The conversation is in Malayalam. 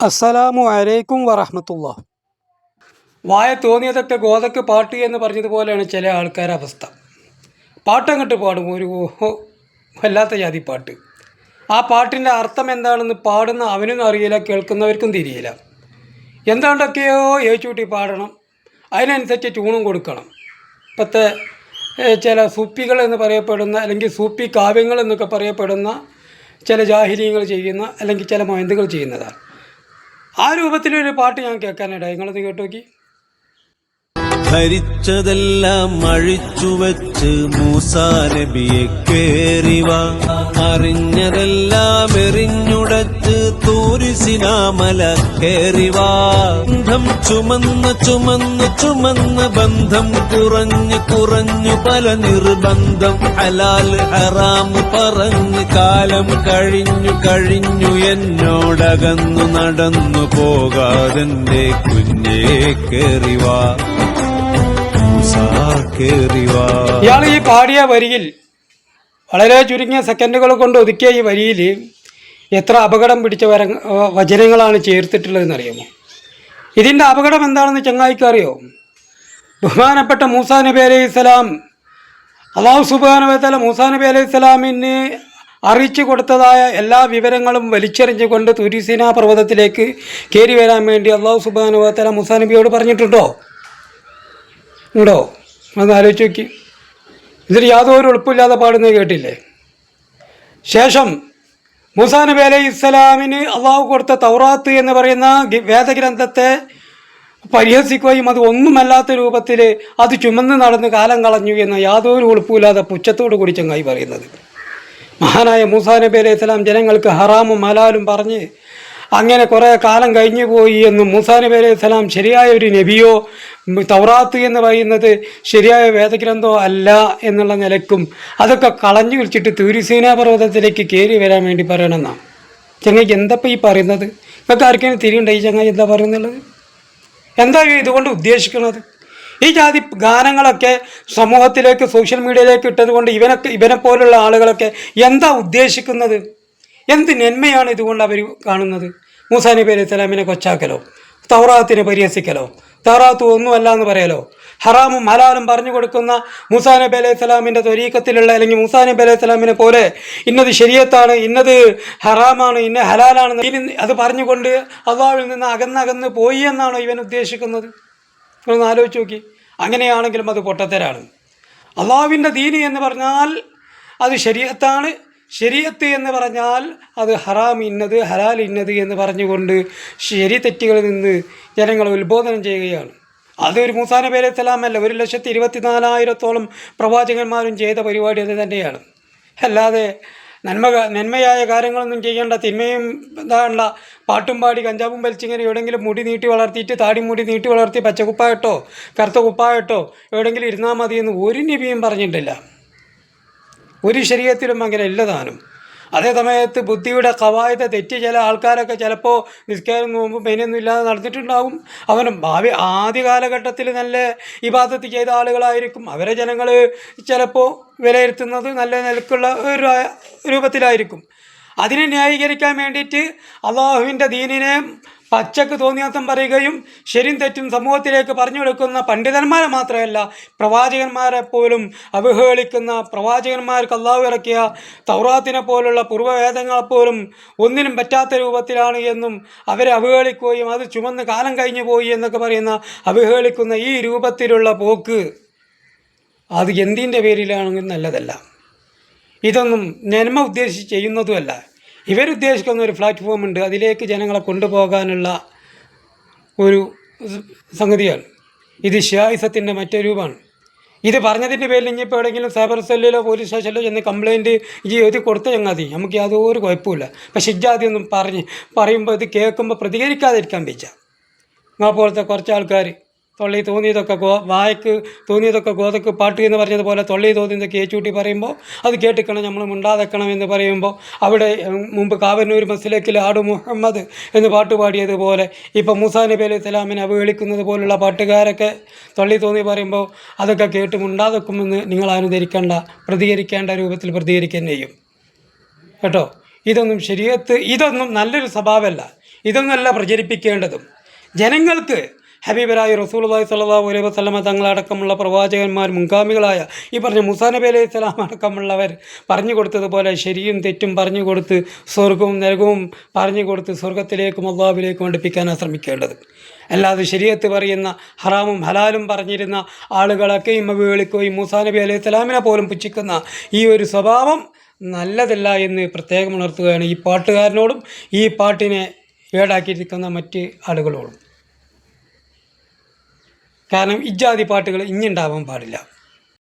അസ്സലാമു അലൈക്കും വറഹ്മത്തുള്ളാഹ്. വായ തോന്നിയതൊക്കെ ഗോതക്ക് പാട്ട് എന്ന് പറഞ്ഞതുപോലെയാണ് ചില ആൾക്കാരുടെ അവസ്ഥ. പാട്ടങ്ങോട്ട് പാടും, ഒരു വല്ലാത്ത ജാതി പാട്ട്. ആ പാട്ടിൻ്റെ അർത്ഥം എന്താണെന്ന് പാടുന്ന അവനും അറിയില്ല, കേൾക്കുന്നവർക്കും തിരിയില്ല. എന്താണ്ടൊക്കെയോ ഏച്ചൂട്ടി പാടണം, അതിനനുസരിച്ച് ട്യൂണും കൊടുക്കണം. ഇപ്പോഴത്തെ ചില സൂപ്പികൾ എന്ന് പറയപ്പെടുന്ന, അല്ലെങ്കിൽ സൂപ്പി കാവ്യങ്ങൾ എന്നൊക്കെ പറയപ്പെടുന്ന ചില ജാഹിലീങ്ങൾ ചെയ്യുന്ന, അല്ലെങ്കിൽ ചില മൊയന്തുകൾ ചെയ്യുന്നതാണ്. ആ രൂപത്തിലൊരു പാട്ട് ഞാൻ കേൾക്കാനിടയായി. നിങ്ങളത് കേട്ടു നോക്കി. ഭരിച്ചതെല്ലാം അഴിച്ചുവെച്ച് മൂസാ നബിയെ കേറിവാ, അറിഞ്ഞതെല്ലാം എറിഞ്ഞുടച്ച് തൂരിസിനാമല കേറിവാ. ബന്ധം ചുമന്ന് ചുമന്ന് ചുമന്ന് ബന്ധം കുറഞ്ഞു കുറഞ്ഞു പല നിർബന്ധം, ഹലാൽ ഹറാം പറഞ്ഞ് കാലം കഴിഞ്ഞു കഴിഞ്ഞു എന്നോടകന്നു നടന്നു പോകാതെന്റെ കുഞ്ഞേ കേറിവാ. ഇയാൾ ഈ പാടിയ വരിയിൽ, വളരെ ചുരുങ്ങിയ സെക്കൻഡുകൾ കൊണ്ട് ഒതുക്കിയ ഈ വരിയിൽ എത്ര അപകടം പിടിച്ച വചനങ്ങളാണ് ചേർത്തിട്ടുള്ളതെന്ന് അറിയാമോ? ഇതിൻ്റെ അപകടം എന്താണെന്ന് ചങ്ങായിക്ക് അറിയോ? ബഹുമാനപ്പെട്ട മൂസാ നബി അലൈഹി സ്വലാം, അല്ലാഹു സുബ്ഹാനഹു വ തആല മൂസാ നബി അലൈഹി സ്വലാമിന് അറിയിച്ചു കൊടുത്തതായ എല്ലാ വിവരങ്ങളും വലിച്ചെറിഞ്ഞുകൊണ്ട് തുരി സീനാ പർവ്വതത്തിലേക്ക് കയറി വരാൻ വേണ്ടി അല്ലാഹു സുബ്ഹാനഹു വ തആല മൂസാ നബിയോട് പറഞ്ഞിട്ടുണ്ടോ? ഉണ്ടോ? അതൊന്ന് ആലോചിച്ച് നോക്കി. ഇതിൽ യാതൊരു എളുപ്പമില്ലാതെ പാടുന്നത് കേട്ടില്ലേ? ശേഷം മൂസാ നബി അലൈഹി ഇസ്ലാമിന് അള്ളാഹു കൊടുത്ത തൗറാത്ത് എന്ന് പറയുന്ന വേദഗ്രന്ഥത്തെ പരിഹസിക്കുകയും അത് ഒന്നുമല്ലാത്ത രൂപത്തിൽ അത് ചുമന്ന് നടന്ന് കാലം കളഞ്ഞു എന്ന യാതൊരു എളുപ്പമില്ലാതെ പുച്ഛത്തോടു കൂടി ചങ്ങായി പറയുന്നത്. മഹാനായ മൂസാ നബി അലൈഹി ഇസ്ലാം ജനങ്ങൾക്ക് ഹറാമും ഹലാലും പറഞ്ഞ് അങ്ങനെ കുറേ കാലം കഴിഞ്ഞു പോയി എന്നും, മൂസാ നബി അലൈഹി സ്വലാം ശരിയായ ഒരു നബിയോ തൗറാത്ത് എന്ന് പറയുന്നത് ശരിയായ വേദഗ്രന്ഥമോ അല്ല എന്നുള്ള നിലക്കും അതൊക്കെ കളഞ്ഞു വിളിച്ചിട്ട് തൂരിസീനാ പർവ്വതത്തിലേക്ക് കയറി വരാൻ വേണ്ടി പറയണമെന്നാണ്. ചങ്ങായി എന്തപ്പോൾ ഈ പറയുന്നത്? നിങ്ങൾക്ക് ആർക്കെങ്കിലും തിരിയുണ്ടോ ഈ ചങ്ങായി എന്താ പറയുന്നുള്ളത്? എന്താ ഇതുകൊണ്ട് ഉദ്ദേശിക്കുന്നത്? ഈ ജാതി ഗാനങ്ങളൊക്കെ സമൂഹത്തിലേക്ക്, സോഷ്യൽ മീഡിയയിലേക്ക് ഇട്ടത് കൊണ്ട് ഇവനെ പോലുള്ള ആളുകളൊക്കെ എന്താ ഉദ്ദേശിക്കുന്നത്? എന്ത് നന്മയാണ് ഇതുകൊണ്ട് അവർ കാണുന്നത്? മൂസാ നബി അലൈഹി സ്വലാമിനെ കൊച്ചാക്കലോ, തൗറാത്തിനെ പരിഹസിക്കലോ, തൗറാത്ത് ഒന്നുമല്ല എന്ന് പറയലോ, ഹറാമും ഹലാലും പറഞ്ഞു കൊടുക്കുന്ന മൂസാ നബി അലൈഹി സ്വലാമിൻ്റെ ത്വരീഖത്തിലുള്ള, അല്ലെങ്കിൽ മൂസാ നബി അലൈഹി സ്വലാമിനെ പോലെ ഇന്നത് ശരീഅത്താണ്, ഇന്നത് ഹറാമാണ്, ഇന്ന ഹലാലാണെന്ന് അത് പറഞ്ഞുകൊണ്ട് അള്ളാഹുവിൽ നിന്ന് അകന്നകന്ന് പോയി എന്നാണോ ഇവൻ ഉദ്ദേശിക്കുന്നത്? ഒന്ന് ആലോചിച്ച് നോക്കി. അങ്ങനെയാണെങ്കിലും അത് പൊട്ടത്തരാണ്. അള്ളാഹുവിൻ്റെ ദീന് എന്ന് പറഞ്ഞാൽ അത് ശരീഅത്താണ്, ശരീഅത്ത് എന്ന് പറഞ്ഞാൽ അത് ഹറാം ഇന്നത്, ഹലാൽ ഇന്നത് എന്ന് പറഞ്ഞുകൊണ്ട് ശരി തെറ്റുകളിൽ നിന്ന് ജനങ്ങളെ ഉത്ബോധനം ചെയ്യുകയാണ്. അതൊരു മൂസാ നബി അലൈഹി സ്വലാമല്ല, 1,24,000-ഓളം പ്രവാചകന്മാരും ചെയ്ത പരിപാടി അത് തന്നെയാണ്. അല്ലാതെ നന്മയായ കാര്യങ്ങളൊന്നും ചെയ്യേണ്ട, തിന്മയും ഇതാണ്ട, പാട്ടും പാടി കഞ്ചാവും വലിച്ചിങ്ങനെ എവിടെയെങ്കിലും മുടി നീട്ടി വളർത്തിയിട്ട്, താടി മുടി നീട്ടി വളർത്തി പച്ചക്കുപ്പായിട്ടോ കറുത്ത കുപ്പായിട്ടോ എവിടെയെങ്കിലും ഇരുന്നാൽ മതിയെന്ന് ഒരു നബിയും പറഞ്ഞിട്ടില്ല. ഒരു ശരീഅത്തിലും അങ്ങനെ ഇല്ലതാനും. അതേ സമയത്ത് ബുദ്ധിയുടെ ഖവായിദ തെറ്റി ചില ആൾക്കാരൊക്കെ ചിലപ്പോൾ നിസ്കാരം നോമ്പും പെയിനൊന്നും ഇല്ലാതെ നടന്നിട്ടുണ്ടാവും. അവനും ആദ്യ കാലഘട്ടത്തിൽ നല്ല ഇബാദത്ത് ചെയ്ത ആളുകളായിരിക്കും. അവരെ ജനങ്ങൾ ചിലപ്പോൾ വിലയിരുത്തുന്നത് നല്ല നിലക്കുള്ള ഒരു രൂപത്തിലായിരിക്കും. അതിനെ ന്യായീകരിക്കാൻ വേണ്ടിയിട്ട് അള്ളാഹുവിൻ്റെ ദീനിനെ പച്ചക്ക് തോന്നിയാത്തം പറയുകയും ശരിയും തെറ്റും സമൂഹത്തിലേക്ക് പറഞ്ഞു കൊടുക്കുന്ന പണ്ഡിതന്മാരെ മാത്രമല്ല, പ്രവാചകന്മാരെ പോലും അവഹേളിക്കുന്ന, പ്രവാചകന്മാർക്ക് അള്ളാഹു ഇറക്കിയ തൗറാത്തിനെ പോലുള്ള പൂർവ്വവേദങ്ങളെപ്പോലും ഒന്നിനും പറ്റാത്ത രൂപത്തിലാണ് എന്നും അവരെ അവഹേളിക്കുകയും അത് ചുമന്ന് കാലം കഴിഞ്ഞു പോയി എന്നൊക്കെ പറയുന്ന അവഹേളിക്കുന്ന ഈ രൂപത്തിലുള്ള പോക്ക് അത് എന്തിൻ്റെ പേരിലാണെങ്കിൽ നല്ലതല്ല. ഇതൊന്നും നന്മ ഉദ്ദേശിച്ച് ചെയ്യുന്നതുമല്ല. ഇവരുദ്ദേശിക്കുന്ന ഒരു പ്ലാറ്റ്ഫോം ഉണ്ട്, അതിലേക്ക് ജനങ്ങളെ കൊണ്ടുപോകാനുള്ള ഒരു സംഗതിയാണ്. ഇത് ഷിയായിസത്തിൻ്റെ മറ്റൊരു രൂപമാണ്. ഇത് പറഞ്ഞതിൻ്റെ പേരിൽ ഇനിയിപ്പോൾ എവിടെയെങ്കിലും സൈബർ സെല്ലിലോ പോലീസ് സ്റ്റേഷനിലോ ചെന്ന് കംപ്ലയിൻറ്റ് എഴുതി കൊടുത്ത ചങ്ങാതി നമുക്ക് യാതൊരു കുഴപ്പമില്ല. പക്ഷെ ഇജാതിയൊന്നും പറയുമ്പോൾ ഇത് കേൾക്കുമ്പോൾ പ്രതികരിക്കാതിരിക്കാൻ വെച്ച നിങ്ങളെ പോലത്തെ കുറച്ച് ആൾക്കാർ തൊള്ളി തോന്നിയതൊക്കെ വായക്ക് തോന്നിയതൊക്കെ ഗോതക്ക് പാട്ട് എന്ന് പറഞ്ഞതുപോലെ തൊള്ളി തോന്നിയതൊക്കെ ഏച്ചൂട്ടി പറയുമ്പോൾ അത് കേട്ടിക്കണം, നമ്മൾ മുണ്ടാതെക്കണം എന്ന് പറയുമ്പോൾ അവിടെ മുമ്പ് കാവന്നൂർ മസ്ലക്കിൽ ആടു മുഹമ്മദ് എന്ന് പാട്ട് പാടിയതുപോലെ ഇപ്പോൾ മൂസാ നബി അലൈഹി സ്വലാമിനെ അവഹേളിക്കുന്നത് പോലുള്ള പാട്ടുകാരൊക്കെ തൊള്ളി തോന്നി പറയുമ്പോൾ അതൊക്കെ കേട്ട് മുണ്ടാതെക്കുമെന്ന് നിങ്ങൾ അനുകരിക്കേണ്ട, പ്രതികരിക്കേണ്ട രൂപത്തിൽ പ്രതികരിക്കുകയും ചെയ്യും കേട്ടോ. ഇതൊന്നും ശരീഅത്ത്, ഇതൊന്നും നല്ലൊരു സ്വഭാവമല്ല. ഇതൊന്നല്ല പ്രചരിപ്പിക്കേണ്ടതും. ജനങ്ങൾക്ക് ഹബീബരായ റസൂലുള്ളാഹി സ്വല്ലല്ലാഹു അലൈഹി വസല്ലമ തങ്ങളടക്കമുള്ള പ്രവാചകന്മാർ, മുൻഗാമികളായ ഈ പറഞ്ഞ മൂസാ നബി അലൈഹി സ്വലാം അടക്കമുള്ളവർ പറഞ്ഞു കൊടുത്തതുപോലെ ശരിയും തെറ്റും പറഞ്ഞു കൊടുത്ത് സ്വർഗവും നരകവും പറഞ്ഞു കൊടുത്ത് സ്വർഗത്തിലേക്കും അള്ളാഹുവിലേക്കും അടുപ്പിക്കാനാണ് ശ്രമിക്കേണ്ടത്. അല്ലാതെ ശരീഅത്ത് പറയുന്ന ഹറാമും ഹലാലും പറഞ്ഞിരുന്ന ആളുകളൊക്കെ വിളിക്കുകയും മൂസാ നബി അലൈഹി സ്വലാമിനെ പോലും പുച്ഛിക്കുന്ന ഈ ഒരു സ്വഭാവം നല്ലതല്ല എന്ന് പ്രത്യേകം ഉണർത്തുകയാണ് ഈ പാട്ടുകാരനോടും ഈ പാട്ടിനെ ഏടാക്കിയിരിക്കുന്ന മറ്റ് ആളുകളോടും. കാരണം ഇജ്ജാതി പാട്ടുകൾ ഇനിയുണ്ടാവാൻ പാടില്ല.